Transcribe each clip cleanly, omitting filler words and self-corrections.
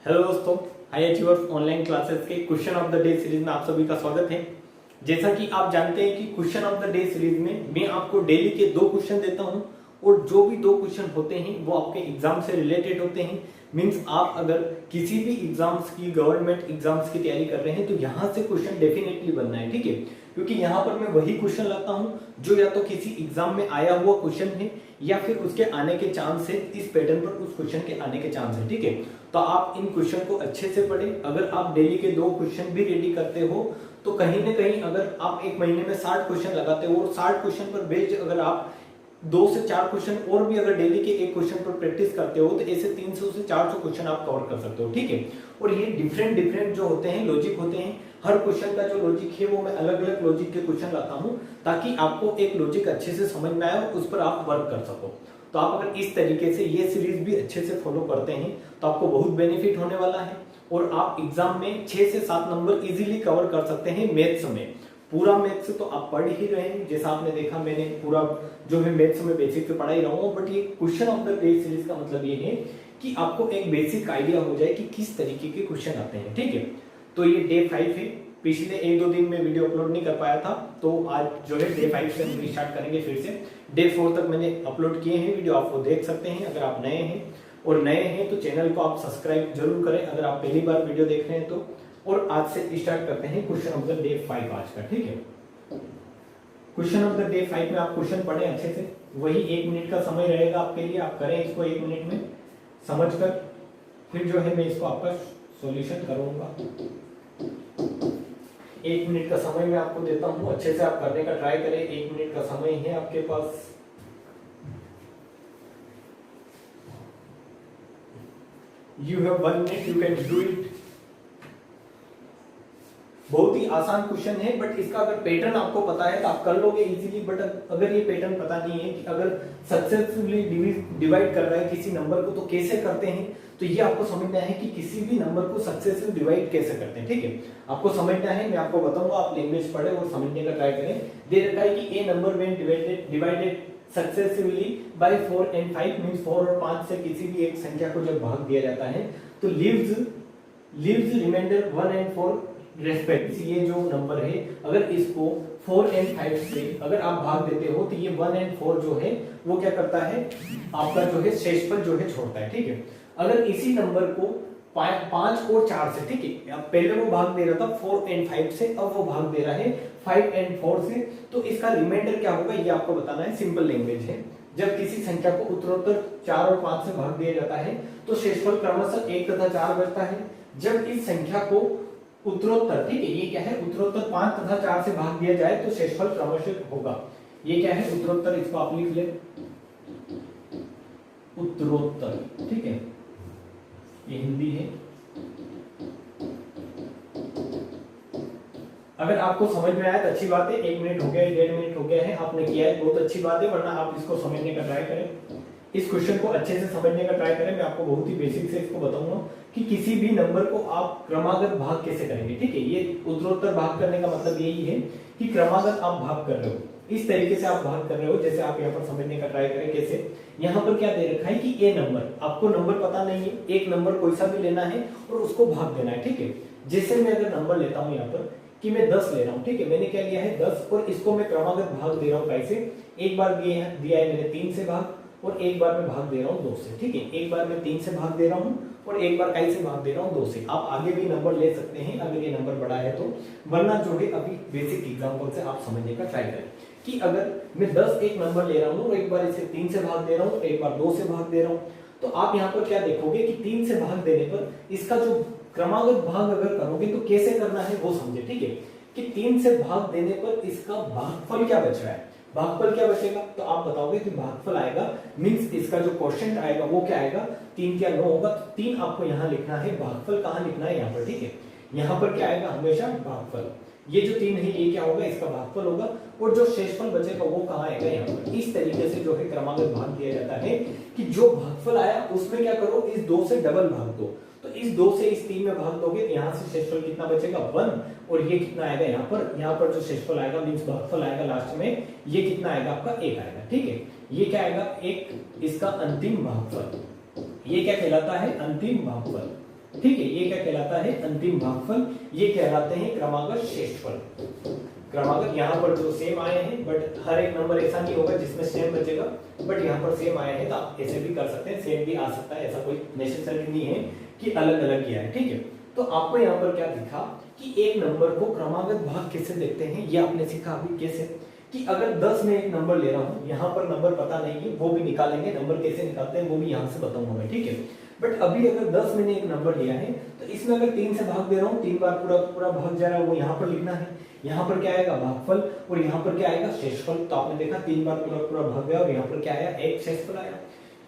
Hello दोस्तों, high achievers online classes के question of the day series में आप सभी का स्वागत है। जैसा कि आप जानते हैं कि question of the day series में मैं आपको डेली के 2 क्वेश्चन देता हूं और जो भी 2 क्वेश्चन होते हैं वो आपके एग्जाम से रिलेटेड होते हैं। मींस आप अगर किसी भी एग्जाम्स की गवर्नमेंट एग्जाम्स की तैयारी कर रहे हैं तो यहाँ से क्वेश्चन डेफिनेटली बनना है, ठीक है। क्योंकि यहाँ पर मैं वही क्वेश्चन लाता हूँ जो या तो किसी एग्जाम में आया हुआ क्वेश्चन है या फिर उसके आने के चांस है, इस पैटर्न पर उस क्वेश्चन के आने के चांस है, ठीक है। तो आप इन क्वेश्चन को अच्छे से पढ़ें। अगर आप डेली के 2 क्वेश्चन भी रेडी करते हो तो कहीं ना कहीं अगर आप एक महीने में 60 क्वेश्चन लगाते हो और 60 क्वेश्चन पर बेस्ड अगर आप 2 से 4 क्वेश्चन और भी अगर डेली के एक क्वेश्चन पर प्रैक्टिस करते हो तो ऐसे 300 से 400 क्वेश्चन आप कवर कर सकते हो, ठीक है। और ये डिफरेंट जो होते हैं लॉजिक होते हैं, हर क्वेश्चन का जो लॉजिक है वो मैं अलग अलग लॉजिक के क्वेश्चन लाता हूँ ताकि आपको एक लॉजिक अच्छे से समझ में आए और उस पर आप वर्क कर सको। तो आप अगर इस तरीके से ये सीरीज भी अच्छे से फॉलो करते हैं तो आपको बहुत बेनिफिट होने वाला है और आप एग्जाम में 6 से 7 नंबर इजीली कवर कर सकते हैं मैथ्स में। पूरा मैथ्स तो आप पढ़ ही रहे हैं, जैसा आपने देखा मैंने पूरा जो है मैथ्स में बेसिक पे पढ़ा ही रहा हूँ। बट ये question of the day series का मतलब ये है कि आपको एक बेसिक आइडिया हो जाए कि किस तरीके के क्वेश्चन आते हैं, ठीक है। तो ये डे 5 है। पिछले 1-2 दिन में वीडियो अपलोड नहीं कर पाया था तो आज जो है डे 5 से हम स्टार्ट करेंगे फिर से। डे 4 तक मैंने अपलोड किए हैं वीडियो, आप वो देख सकते हैं अगर आप नए हैं। और नए हैं तो चैनल को आप सब्सक्राइब जरूर करें अगर आप पहली बार वीडियो देख रहे हैं तो। और आज से स्टार्ट करते हैं क्वेश्चन ऑफ द डे 5 आज का, ठीक है। क्वेश्चन ऑफ द डे 5 में आप क्वेश्चन पढ़ें अच्छे से, वही 1 मिनट का समय रहेगा आपके लिए, आप करें इसको 1 मिनट में समझकर, फिर जो है मैं इसको आपका सॉल्यूशन करूंगा। 1 मिनट का समय मैं आपको देता हूं, अच्छे से आप करने का ट्राई करें। 1 मिनट का समय है आपके पास। You have 1 minute, you can do it। बहुत ही आसान क्वेश्चन है बट इसका अगर पैटर्न आपको पता है तो आप कर लोगे इजीली। बट अगर ये पैटर्न पता नहीं है कि अगर सक्सेसफुली डिवाइड कर रहा है किसी नंबर को तो कैसे करते हैं, तो ये आपको समझना है कि किसी भी नंबर को सक्सेसफुली डिवाइड कैसे करते हैं, ठीक है। आपको समझना है, मैं आपको बताऊंगा, आप लैंग्वेज पढ़े और समझने का ट्राई करें। दे रखा है कि a number when divided successively by 4 and 5 means 4 और 5 से किसी भी एक संख्या को जब भाग दिया जाता है तो लीव्स रिमाइंडर 1 and 4 रेस्पेक्ट। ये जो नंबर है अगर इसको 4 and 5 से अगर आप भाग देते हो तो ये 1 and 4 जो है वो क्या करता है, आपका जो है शेषफल जो है छोड़ता है, ठीक है। अगर इसी नंबर को 5 और 4 से, ठीक है, पहले वो भाग दे रहा था 4 and 5 से, अब वो भाग दे रहा है 5 and 4 से, तो इसका रिमाइंडर क्या होगा ये आपको बताना है। सिंपल लैंग्वेज है, जब किसी संख्या को उत्तरोत्तर 4 और 5 से भाग दिया जाता है तो शेषफल क्रमशः 1 तथा 4 बचता है। जब इस संख्या को उत्तरोत्तर, ठीक है, ये क्या है, उत्तरोत्तर 5 तथा 4 से भाग दिया जाए तो शेषफल क्रमशः होगा। ये क्या है, उत्तरोत्तर, इसको आप लिख ले उत्तरोत्तर, ठीक है, ये हिंदी है। अगर आपको समझ में आया तो अच्छी बात है, 1 मिनट हो गया है, 1.5 मिनट हो गया है, आपने किया है, बहुत अच्छी बात है। वरना आप इसको समझने का ट्राई करें, इस क्वेश्चन को अच्छे से समझने का ट्राई करें। मैं आपको बहुत ही बेसिक से इसको बताऊंगा कि किसी भी नंबर को आप क्रमागत भाग कैसे करेंगे, ठीक है। ये उत्तरोत्तर भाग करने का मतलब यही है कि क्रमागत आप भाग कर रहे हो, इस तरीके से आप भाग कर रहे हो। जैसे आप यहाँ पर समझने का ट्राई करें कैसे, यहाँ पर क्या दे रखा है कि ए नंबर, आपको नंबर पता नहीं है, एक नंबर कोई सा भी लेना है और उसको भाग देना है, ठीक है। जैसे मैं अगर नंबर लेता हूँ यहाँ पर कि मैं 10 ले रहा हूँ, ठीक है, मैंने क्या लिया है 10 और इसको मैं क्रमागत भाग दे रहा हूँ कैसे, एक बार दिया है मैंने 3 से भाग और एक बार मैं भाग दे रहा हूँ 2 से, ठीक है। एक बार मैं 3 से भाग दे रहा हूँ और एक बार कई से भाग दे रहा हूँ 2 से। आप आगे भी नंबर ले सकते हैं अगर ये नंबर बड़ा है तो, वरना जो है अभी बेसिक एग्जांपल से आप समझने का ट्राई करें कि अगर मैं 10 एक नंबर ले रहा हूँ और एक बार इसे 3 से भाग दे रहा हूँ, एक बार 2 से भाग दे रहा हूँ, तो आप यहाँ पर क्या देखोगे कि 3 से भाग देने पर इसका जो क्रमागत भाग अगर करोगे तो कैसे करना है वो समझे, ठीक है। कि 3 से भाग देने पर इसका भागफल क्या बच रहा है, भागफल क्या बचेगा, तो आप बताओगे कि भागफल आएगा मींस इसका जो क्वोशिएंट आएगा वो क्या आएगा, 3 क्या 9 होगा, तो 3 आपको यहाँ लिखना है। भागफल कहाँ लिखना है, यहाँ पर, ठीक है। यहाँ पर क्या आएगा हमेशा भागफल, ये जो 3 है ये क्या होगा, इसका भागफल होगा। और जो शेषफल बचेगा वो कहाँ आएगा, यहाँ पर। इस तरीके से जो है क्रमागत भाग दिया जाता है कि जो भागफल आया उसमें क्या करो, इस 2 से डबल भाग दो। तो इस 2 से इस 3 में भाग दोगे तो यहाँ से शेषफल कितना बचेगा 1 और ये कितना आएगा यहाँ पर जो शेषफल आएगा मींस भागफल आएगा लास्ट में, ये कितना आएगा आपका 1 आएगा, ठीक है। ये क्या आएगा 1, इसका अंतिम भागफल, ये क्या कहलाता है अंतिम भागफल। ठीक है, ये क्या कहलाता है, अंतिम भागफल। ये कहलाते हैं क्रमागत शेषफल। क्रमागत यहाँ पर जो सेम आए हैं, बट हर एक नंबर ऐसा नहीं होगा जिसमें सेम बचेगा, बट यहाँ पर सेम आए हैं तो आप ऐसे भी कर सकते हैं, सेम भी आ सकता है, ऐसा कोई नेसेसरी नहीं है कि अलग अलग किया है। ठीक है, तो आपको यहाँ पर क्या दिखा कि एक नंबर को क्रमागत भाग कैसे देखते हैं, ये आपने सीखा अभी कैसे, कि अगर 10 में एक नंबर ले रहा हूँ, यहाँ पर नंबर पता नहीं है, वो भी निकालेंगे, नंबर कैसे निकालते हैं वो भी यहाँ से बताऊंगा मैं। ठीक है, बट अभी अगर 10 मैंने एक नंबर लिया है तो इसमें अगर 3 से भाग दे रहा हूँ, 3 बार पूरा पूरा भाग जा रहा है, वो यहाँ पर लिखना है। यहाँ पर क्या आएगा, भागफल, और यहाँ पर क्या आएगा, शेषफल। तो आपने देखा 3 बार पूरा पूरा भाग गया और यहाँ पर क्या आया, एक शेषफल आया।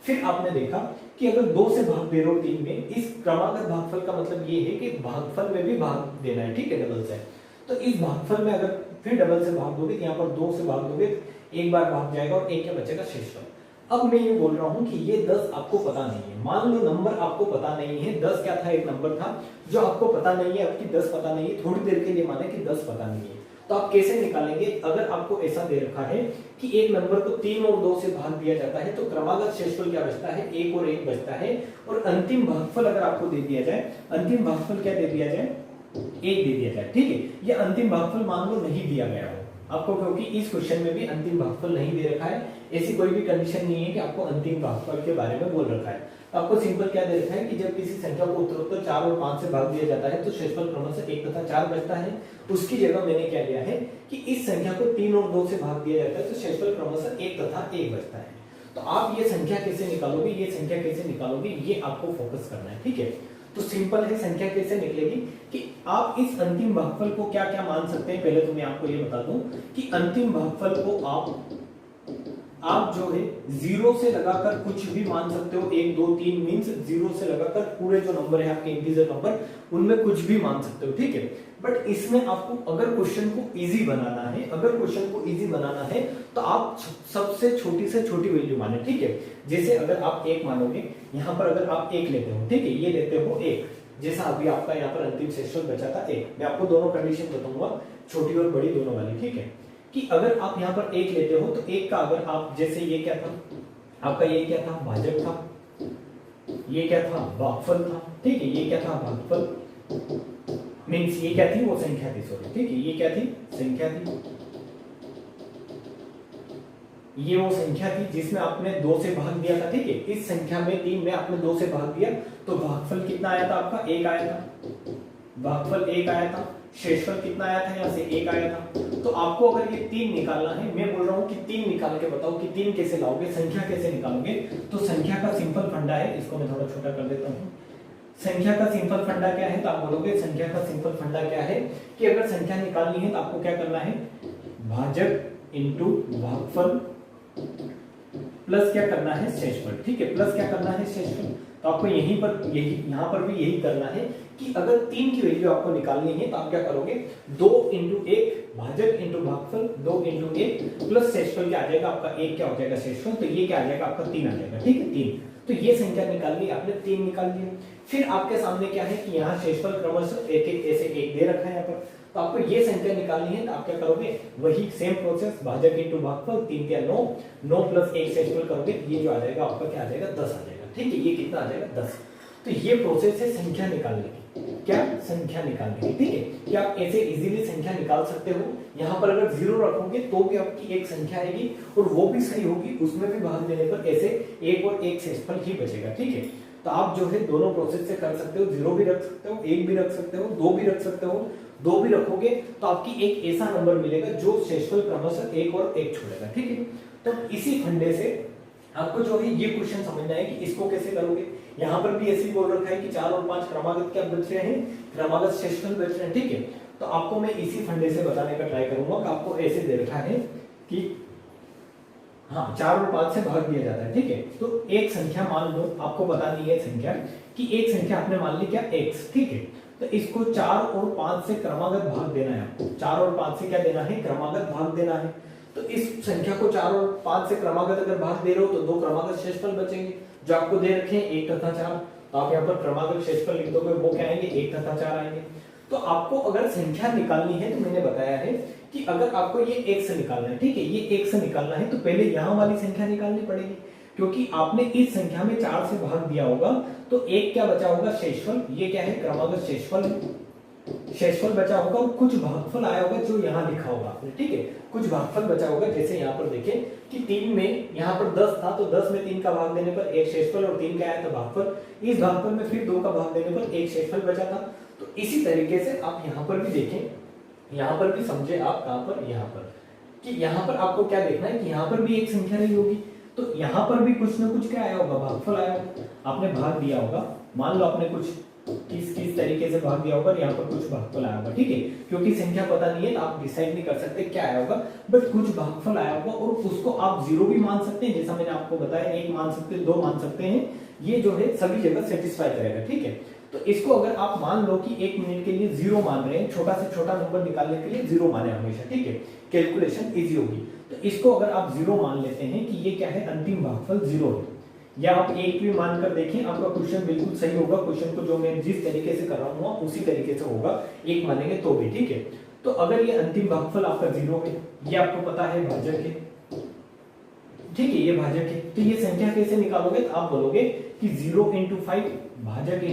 फिर आपने देखा कि अगर 2 से भाग दे रहे हो 3 में, इस क्रमागत भागफल का मतलब ये है कि भागफल में भी भाग देना है। ठीक है, डबल से। तो इस भागफल में अगर फिर डबल से भाग दोगे, यहाँ पर 2 से भाग दोगे, एक बार भाग जाएगा और एक क्या बचेगा, शेषफल। अब मैं ये बोल रहा हूं कि ये 10 आपको पता नहीं है, मान लो नंबर आपको पता नहीं है, 10 क्या था, एक नंबर था जो आपको पता नहीं है, आपकी 10 पता नहीं है, थोड़ी देर के लिए माने कि 10 पता नहीं है, तो आप कैसे निकालेंगे। अगर आपको ऐसा दे रखा है कि एक नंबर को 3 और 2 से भाग दिया जाता है, तो क्रमागत शेषफल क्या बचता है, 1 और 1 बचता है, और अंतिम भागफल अगर आपको दे दिया जाए, अंतिम भागफल क्या दे दिया जाए, 1 दे दिया जाए। ठीक है, ये अंतिम भागफल मान लो नहीं दिया गया हो आपको, क्योंकि इस क्वेश्चन में भी अंतिम भागफल नहीं दे रखा है, ऐसी कोई भी कंडीशन नहीं है कि आपको अंतिम भागफल के बारे में बोल रखा है। तो आपको सिंपल क्या दे रखा है कि जब किसी संख्या को उत्तरोत्तर 4 और 5 से भाग दिया जाता है तो शेषफल क्रमशः 1 तथा 4 बचता है। उसकी जगह मैंने क्या लिया है कि इस संख्या को 3 और 2 से भाग दिया जाता है तो शेषफल क्रमशः 1 तथा 1 बचता है। तो आप ये संख्या कैसे निकालोगे, ये संख्या कैसे निकालोगे, ये आपको फोकस करना है। ठीक है, तो सिंपल है, संख्या कैसे निकलेगी कि आप इस अंतिम भागफल को क्या क्या मान सकते हैं। पहले तो मैं आपको ये बता दूं कि अंतिम भागफल को आप जो है 0 से लगाकर कुछ भी मान सकते हो, 1 2 3 मींस 0 से लगाकर पूरे जो नंबर है आपके इंटीजर नंबर, उनमें कुछ भी मान सकते हो। ठीक है, बट इसमें आपको अगर क्वेश्चन को इजी बनाना है, अगर क्वेश्चन को इजी बनाना है तो आप सबसे छोटी से छोटी वैल्यू माने। ठीक है, जैसे अगर आप 1 मानोगे, यहाँ पर अगर आप 1 लेते हो, ठीक है, ये लेते हो 1, जैसा अभी आपका यहाँ पर अंतिम शेषफल बचा था 1। मैं आपको दोनों कंडीशन बताऊंगा, छोटी और बड़ी दोनों वाली। ठीक है, कि अगर आप यहाँ पर 1 लेते हो तो 1 का अगर आप, जैसे ये क्या था आपका, ये क्या था, भाजक था, ये क्या था, भागफल था। ठीक है, ये क्या था, भागफल मींस ये क्या थी, वो संख्या थी, सॉरी। ठीक है, ये क्या थी, संख्या थी, ये वो संख्या थी जिसमें आपने 2 से भाग दिया था। ठीक है, इस संख्या में 3 में आपने 2 से भाग दिया तो भागफल कितना आया था आपका, 1 आया था, भागफल 1 आया था। शेषफल कितना आया था, यहाँ से 1 आया था। तो आपको अगर ये 3 निकालना है, मैं बोल रहा हूँ कि 3 निकाल के बताओ कि 3 कैसे लाओगे, संख्या कैसे निकालोगे। तो संख्या का सिंपल फंडा है, इसको मैं थोड़ा छोटा कर देता हूँ। संख्या का सिंपल फंडा क्या है, तो आप बोलोगे संख्या का सिंपल फंडा क्या है कि अगर संख्या निकालनी है तो आपको क्या करना है, भाजक इंटू भागफल प्लस क्या करना है, शेषफल। ठीक है, प्लस क्या करना है, शेषफल। तो आपको यहीं पर यहाँ पर भी यही करना है कि अगर 3 की वैल्यू आपको निकालनी है तो आप क्या करोगे, 2 इंटू 1 भाजक इंटू भागफल, 2 इंटू 1 प्लस शेषफल क्या आ जाएगा आपका, 1 क्या हो जाएगा शेषफल, तो ये क्या आ जाएगा आपका 3 आ जाएगा। ठीक है, 3। तो ये संख्या निकाल ली आपने, 3 निकाल लिया। फिर आपके सामने क्या है कि यहाँ शेषफल क्रमशः एक एक ऐसे 1 दे रखा है यहाँ पर, तो आपको ये संख्या निकालनी है तो आप क्या करोगे, वही सेम प्रोसेस, भाजक इंटू भागफल, 3 क्या 9, 9 प्लस 1 शेषफल करोगे, ये जो आ जाएगा आपका क्या आ जाएगा, 10 आ जाएगा। ठीक है, ये कितना आ जाएगा, 10। तो ये प्रोसेस है संख्या निकालने की, क्या, संख्या निकालने की। ठीक है, कि आप ऐसे इजीली संख्या निकाल सकते हो। यहाँ पर अगर 0 रखोगे तो भी आपकी एक संख्या आएगी और वो भी सही होगी, उसमें भी भाग देने पर ऐसे 1 और 1 शेषफल ही बचेगा। ठीक है, तो आप जो है दोनों प्रोसेस से कर सकते हो, 0 भी रख सकते हो, 1 भी रख सकते हो, 2 भी रख सकते हो। 2 भी रखोगे तो आपकी एक ऐसा नंबर मिलेगा जो शेषफल क्रमशः 1 और 1 छोड़ेगा। ठीक है, तो इसी फंडे से आपको जो है ये क्वेश्चन समझना है कि इसको कैसे करोगे। यहाँ पर भी ऐसे बोल रखा है कि 4 और 5 क्रमागत क्या बच रहे हैं, क्रमागत शेषफल बच रहे हैं। ठीक है, तो आपको मैं इसी फंडे से बताने का ट्राई करूंगा कि आपको ऐसे दे रखा है कि हाँ 4 और 5 से भाग दिया जाता है। ठीक है, तो एक संख्या मान लो, आपको पता नहीं है संख्या, कि एक संख्या आपने मान ली क्या, x। ठीक है, तो इसको 4 और 5 से क्रमागत भाग देना है आपको, 4 और 5 से क्या देना है, क्रमागत भाग देना है। तो इस संख्या को 4 और 5 से क्रमागत अगर भाग दे रहे हो तो 2 क्रमागत शेषफल बचेंगे जो आपको दे रखे हैं 1 तथा 4। तो आप यहाँ पर क्रमागत शेषफल लिख दोगे, वो क्या आएंगे, 1 तथा 4 आएंगे। तो आपको अगर संख्या निकालनी है तो मैंने बताया है कि अगर आपको ये x निकालना है, ठीक है, ये x निकालना है तो पहले यहाँ वाली संख्या निकालनी पड़ेगी। क्योंकि आपने इस संख्या में 4 से भाग दिया होगा तो एक क्या बचा होगा, शेषफल। ये क्या है, क्रमागत शेषफल है। शेषफल बचा होगा और कुछ भागफल आया होगा जो यहाँ लिखा होगा आपने, ठीक है। कुछ भागफल बचा होगा, जैसे यहाँ पर देखें कि 3 में यहाँ पर 10 था तो 10 में 3 का भाग देने पर एक शेषफल और 3 का आया था भागफल। इस भागफल में फिर 2 का भाग देने पर एक शेषफल बचा था। तो इसी तरीके से आप यहाँ पर भी देखें, यहाँ पर भी समझे आप, कहाँ पर, यहाँ पर, कि यहाँ पर आपको क्या देखना है कि यहाँ पर भी एक संख्या रही होगी तो यहाँ पर भी कुछ ना कुछ क्या आया होगा, भागफल आया होगा। आपने भाग दिया होगा, मान लो आपने कुछ किस तरीके से भाग दिया होगा, यहाँ पर कुछ भागफल आया होगा, ठीक है। क्योंकि संख्या पता नहीं है तो आप डिसाइड नहीं कर सकते क्या आया होगा, बट कुछ भागफल आया होगा और उसको आप 0 भी मान सकते हैं, जैसा मैंने आपको बताया, 1 मान सकते हैं, 2 मान सकते हैं। ये जो है सभी जगह सेटिस्फाई करेगा, ठीक है। तो इसको अगर आप मान लो कि 1 मिनट के लिए 0 मान रहे हैं, छोटा से छोटा नंबर निकालने के लिए 0 माने हमेशा, ठीक है, कैलकुलेशन इजी होगी। तो इसको अगर आप 0 मान लेते हैं कि ये क्या है, अंतिम भागफल 0 है, या आप 1 भी मानकर देखें, आपका क्वेश्चन बिल्कुल सही होगा। क्वेश्चन को जो मैं जिस तरीके से कर रहा हूँ उसी तरीके से होगा, 1 मानेंगे तो भी, ठीक है। तो अगर ये अंतिम भागफल आपका 0 है, ये आपको पता है भाजक है, ठीक है, ये भाजक है, तो ये संख्या कैसे निकालोगे, तो आप बोलोगे कि 0 × 5 भाजक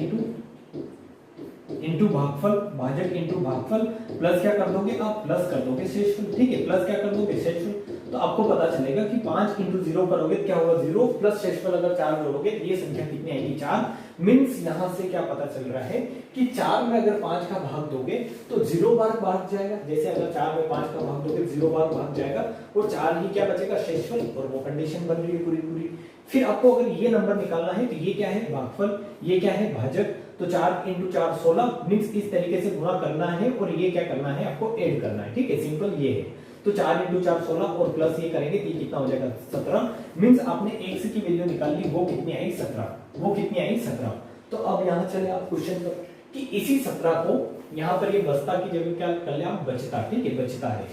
इंटू भागफल, भाजक इंटू भागफल, प्लस क्या कर दोगे आप, प्लस कर दोगे शेषफल, ठीक है, प्लस क्या कर दोगे, शेषफल। तो आपको पता चलेगा कि 5 × 0 करोगे क्या होगा, 0 प्लस शेषफल अगर 4 जोड़ोगे तो ये संख्या कितनी आएगी, 4। मींस यहां से क्या पता चल रहा है कि 4 में अगर 5 का भाग दोगे तो 0 बार भाग जाएगा। जैसे अगर 4 में 5 का भाग दोगे 0 बार भाग जाएगा और 4 ही क्या बचेगा, शेषफल, और वो कंडीशन बन रही है पूरी पूरी। फिर आपको अगर ये नंबर निकालना है तो ये क्या है, भागफल, ये क्या है, भाजक। तो 4 × 4 16, मींस इस तरीके से गुणा करना है और ये क्या करना है, आपको ऐड करना है, ठीक है, सिंपल ये है। तो 4 × 4 16 और प्लस ये करेंगे तो ये कितना हो जाएगा, 17। मींस आपने x की वैल्यू निकाल ली, वो कितनी आई, 17, वो कितनी आई, 17। तो अब यहाँ चले आप क्वेश्चन पर कि इसी 17 को यहाँ पर ये बचता की जगह क्या कर ले आप, बचता, ठीक है, बचता है,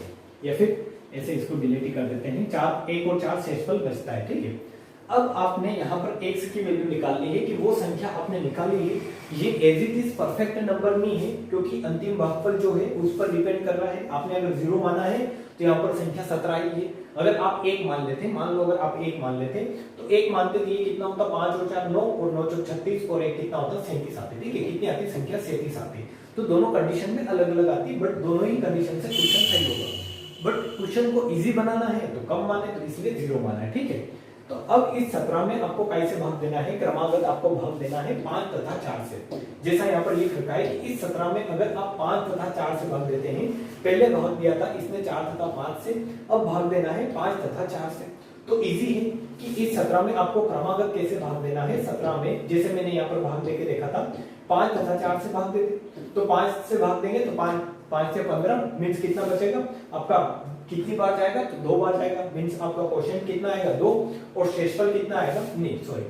या फिर ऐसे इसको डिलीट ही कर देते हैं, 4 1 और 4 शेषफल बचता है, ठीक है। अब आपने यहाँ पर x की वैल्यू निकालनी है कि वो संख्या आपने निकाली है, ये as it is perfect number नहीं है, क्योंकि अंतिम भागफल जो है उस पर डिपेंड कर रहा है। आपने अगर 0 माना है तो यहाँ पर संख्या 17 आई है। अगर आप 1 मान लेते, मान लो अगर आप 1 मान लेते तो 1 मानते तो ये कितना होता, 5 और 4 9 और 9 4 36 और 1 कितना होता, 37 आती, ठीक है। कितनी आती, संख्या 37 आती। तो दोनों कंडीशन में अलग अलग आती, बट दोनों ही कंडीशन से क्वेश्चन सही होगा। बट क्वेश्चन को इजी बनाना है तो कम माने, तो इसलिए 0 माना है, ठीक है। तो अब इस 17 में आपको कैसे भाग देना है, क्रमागत आपको भाग देना है 5 तथा 4 से। जैसा यहाँ पर लिख रखा है कि इस 17 में अगर आप 5 तथा 4 से भाग देते हैं, पहले भाग दिया था इसने 4 तथा 5 से, अब भाग देना है 5 तथा 4 से। तो इजी है कि इस 17 में आपको क्रमागत कैसे भाग देना है। 17 में जैसे मैंने यहाँ पर भाग देके देखा था, 5 तथा 4 से भाग देते, तो 5 से भाग देंगे तो 5 से 15 मीन्स कितना बचेगा आपका, कितनी बार जाएगा, तो 2 बार जाएगा। मींस आपका क्वेश्चन कितना आएगा, 2, और शेषफल कितना आएगा, नहीं सॉरी,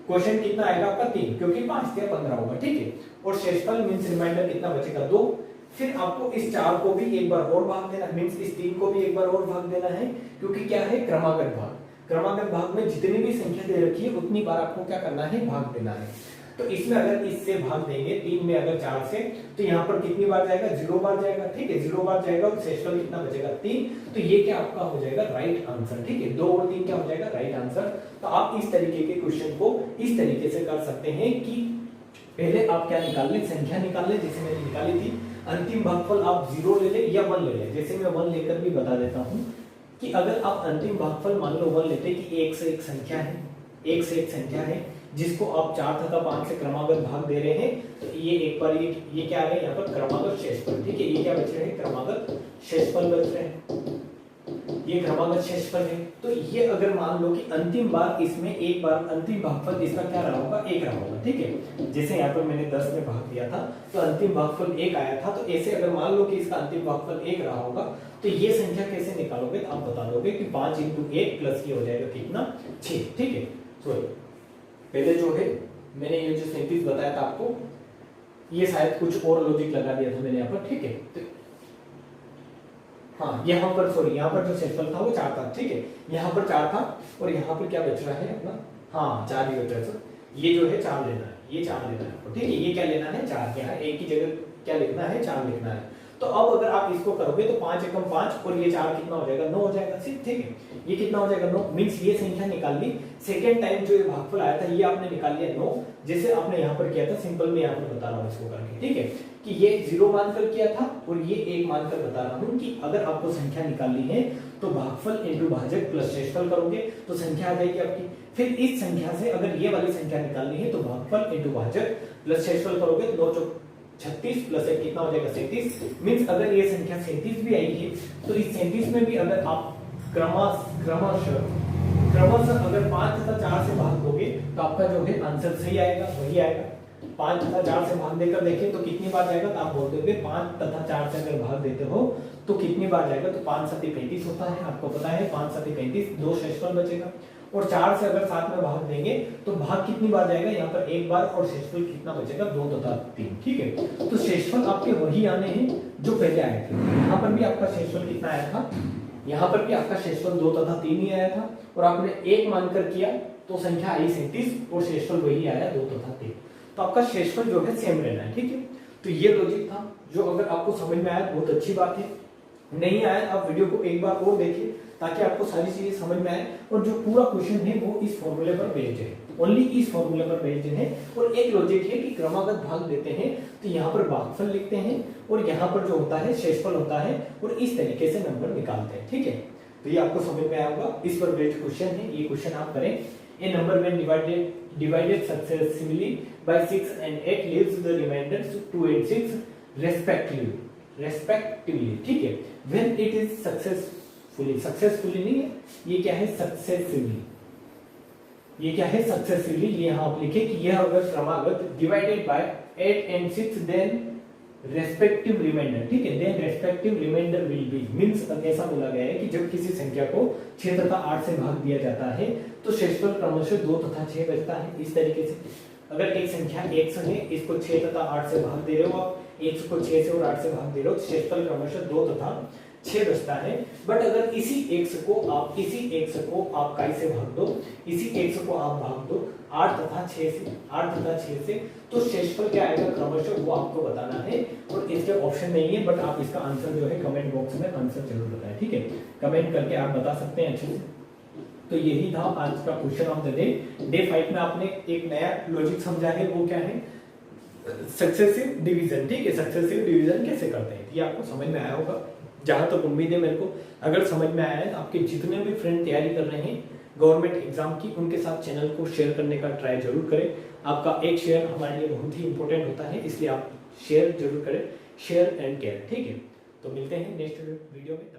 क्वेश्चन कितना आएगा आपका 3, क्योंकि 5 से 15 होगा, ठीक है। और शेषफल मींस रिमाइंडर कितना बचेगा, 2। फिर आपको इस 4 को भी एक बार और भाग देना, मींस इस 3 को भी एक बार और भाग देना है, क्योंकि क्या है, क्रमागत भाग। क्रमागत भाग में जितनी भी संख्या दे रखी है उतनी बार आपको क्या करना है, भाग देना है। तो इसमें अगर इससे भाग देंगे 3 में अगर 4 से, तो यहाँ पर कितनी बार जाएगा, 0 बार जाएगा, ठीक है, 0 बार जाएगा और शेषफल कितना बचेगा, 3। तो ये क्या आपका हो जाएगा राइट आंसर, ठीक है, 2 और 3 क्या हो जाएगा, राइट आंसर। तो आप इस तरीके के क्वेश्चन को इस तरीके से कर सकते हैं कि पहले आप क्या निकाल ले, संख्या निकाल ले, जैसे मैंने निकाली थी। अंतिम भागफल आप 0 ले ले या 1 ले ले, जैसे मैं 1 लेकर भी बता देता हूँ कि अगर आप अंतिम भागफल मान लो 1 लेते कि 1 से 1 संख्या है, 1 से 1 संख्या है जिसको आप 4 तथा 5 से क्रमागत भाग दे रहे हैं, तो ये एक बार ये क्या है, यहाँ पर क्रमागत शेषफल, ठीक है, ये क्या बच रहे हैं, क्रमागत शेषफल बच रहे हैं, ये क्रमागत शेषफल है। तो ये अगर मान लो कि अंतिम बार इसमें एक बार अंतिम भागफल इसका क्या रहा होगा, 1 रहा होगा, ठीक है। जैसे यहाँ पर मैंने 10 में भाग दिया था तो अंतिम भागफल 1 आया था, तो ऐसे अगर मान लो कि इसका अंतिम भागफल 1 रहा होगा, तो ये संख्या कैसे निकालोगे, तो आप बता दोगे कि 5 × 1 प्लस ये हो जाएगा कितना, 6, ठीक है। सॉरी, पहले जो है मैंने ये जो 37 बताया था आपको, ये शायद कुछ और लॉजिक लगा दिया था मैंने यहाँ पर, ठीक है। तो हाँ, यहाँ पर सॉरी, यहाँ पर जो शेषफल था वो 4 था, ठीक है, यहाँ पर 4 था और यहाँ पर क्या बच रहा है अपना, हाँ 4 ही बच रहा है सर। ये जो है 4 लेना है, ये 4 लेना है आपको, ठीक है। ये क्या लेना है, 4, यहाँ एक की जगह क्या लिखना है, 4 लिखना है। तो अब अगर आप इसको करोगे तो 5 एकम 5 और ये 4 कितना हो जाएगा, 9 हो जाएगा सिर्फ, ठीक है। ये कितना हो जाएगा, 9। मींस ये संख्या निकाल ली सेकेंड टाइम जो ये भागफल आया था ये आपने निकाल लिया 9, जैसे आपने यहाँ पर किया था। सिंपल में यहाँ पर बता रहा हूँ इसको करके, ठीक है, कि ये 0 मानकर किया था और ये 1 मानकर बता रहा हूँ कि अगर आपको संख्या निकालनी है तो भागफल इंटू भाजक प्लस शेषफल करोगे तो संख्या आ जाएगी आपकी। फिर इस संख्या से अगर ये वाली संख्या निकालनी है तो भागफल इंटू भाजक प्लस शेषफल करोगे, 9 चौक 36 प्लस 1 कितना हो जाएगा 37। मींस अगर ये संख्या 37 भी आई है तो इस 37 में भी अगर आप क्रमशः अगर 5 तथा 4 से भाग दोगे तो आपका जो है आंसर सही आएगा, वही आएगा। 5 तथा 4 से भाग देकर देखें तो कितनी बार जाएगा, तो आप बोल दोगे 5 तथा 4 से अगर भाग देते हो तो कितनी बार जाएगा, तो 5 7 35 होता है, आपको पता है 5 7 35, 2 शेषफल बचेगा। और 4 से अगर साथ में भाग देंगे तो भाग कितनी बार जाएगा, यहाँ पर 1 बार, और शेषफल कितना बचेगा 2 तथा 3, ठीक है। तो शेषफल आपके वही आने हैं जो पहले आए थे। यहाँ पर भी आपका शेषफल कितना आया था, यहाँ पर भी आपका शेषफल 2 तथा 3 ही आया था और आपने 1 मानकर किया तो संख्या आई 37 और शेषफल वही आया 2 तथा 3। तो आपका शेषफल जो है सेम रहना है, ठीक है। तो ये लॉजिक था जो अगर आपको समझ में आया बहुत अच्छी बात है, नहीं आया आप वीडियो को एक बार और देखिए ताकि आपको सारी चीजें समझ में आए। और जो पूरा क्वेश्चन है वो इस फॉर्मूले पर बेस्ड है, ओनली इस फॉर्मूले पर बेस्ड है। और एक लॉजिक है कि क्रमागत भाग देते हैं तो यहाँ पर भागफल लिखते हैं और यहाँ पर जो होता है शेषफल होता है और इस तरीके से नंबर निकालते हैं, ठीक है। तो ये आपको समझ में आया होगा, इस पर बेस्ड क्वेश्चन है। ये क्वेश्चन आप करें, a number when divided successively by 6 and 8 leaves the remainder 2 and 6 respectively, ठीक है। when it is successfully नहीं है, ये क्या है successively, ये क्या है successively, ये यहाँ आप लिखे कि यह अगर क्रमागत divided by 8 and 6 then respective remainder, ठीक है, then respective remainder will be, means ऐसा बोला गया है कि जब किसी संख्या को 6 तथा 8 से भाग दिया जाता है तो शेषफल क्रमशः 2 तथा 6 बचता है। इस तरीके से अगर एक संख्या x है, इसको 6 तथा 8 से भाग दे रहे हो आप, x को 6 से और 8 से भाग दे रहे हो, शेषफल क्रमशः 2 तथा 6 बचता है। बट अगर इसी x को आप काय से भाग दो, इसी x को आप भाग दो 8 तथा 6 से, तो शेषफल क्या आएगा क्रमशः वो आपको बताना है। और इसके ऑप्शन नहीं है, बट आप इसका आंसर जो है कमेंट बॉक्स में आंसर जरूर बताएं, ठीक है, कमेंट करके आप बता सकते हैं अच्छे से। तो यही था आज का क्वेश्चन ऑफ द डे 5 में आपने एक नया लॉजिक समझा है, वो क्या है सक्सेसिव डिवीजन, ठीक है। सक्सेसिव डिवीजन कैसे करते हैं ये आपको समझ में आया होगा, जहां तक उम्मीद है मेरे को। अगर समझ में आया है तो आपके जितने भी फ्रेंड तैयारी कर रहे हैं गवर्नमेंट एग्जाम की, उनके साथ चैनल को शेयर करने का ट्राई जरूर करें। आपका एक शेयर हमारे लिए बहुत ही इंपॉर्टेंट होता है, इसलिए आप शेयर जरूर करें, शेयर एंड केयर, ठीक है। तो मिलते हैं नेक्स्ट वीडियो में।